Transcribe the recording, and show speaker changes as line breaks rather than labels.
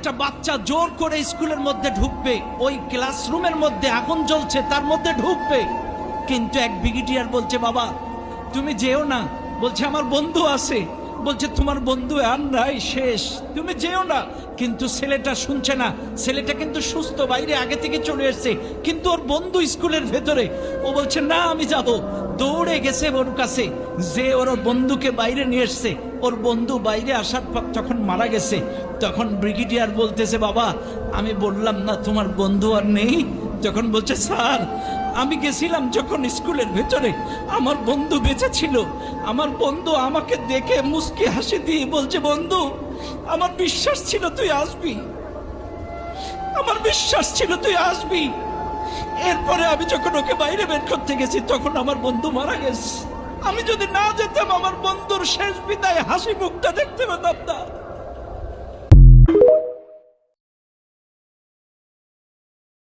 একটা বাচ্চা জোর করে স্কুলের মধ্যে ঢুকবে, ওই ক্লাসরুমের মধ্যে আগুন জ্বলছে তার মধ্যে ঢুকবে, কিন্তু এক ব্রিগেডিয়ার বলছে বাবা তুমি যেও না, বলছে আমার বন্ধু আছে, বলছে তোমার বন্ধু আর নাই, শেষ, তুমি যেও না। কিন্তু ছেলেটা শুনছে না, ছেলেটা কিন্তু সুস্থ, বাইরে আগে থেকে চলে এসছে, কিন্তু ওর বন্ধু স্কুলের ভেতরে। ও বলছে না আমি যাব, দৌড়ে গেছে ওর কাছে, যে ওর বন্ধুকে বাইরে নিয়ে এসছে। ওর বন্ধু বাইরে আসার পর যখন মারা গেছে, তখন ব্রিগেডিয়ার বলতেছে বাবা আমি বললাম না তোমার বন্ধু আর নেই? তখন বলছে স্যার আমি গেছিলাম যখন স্কুলের ভেতরে, আমার বন্ধু বেঁচে ছিল, আমার বন্ধু আমাকে দেখে মুস্কি হাসি দিয়ে বলছে বন্ধু আমার বিশ্বাস ছিল তুই আসবি, আমার বিশ্বাস ছিল তুই আসবি। এরপরে আমি যখন ওকে বাইরে বের করতে গেছি তখন আমার বন্ধু মারা গেছে। আমি যদি না যেতাম আমার বন্ধুর শেষ বিদায় হাসি মুখটা দেখতে পেতাম না।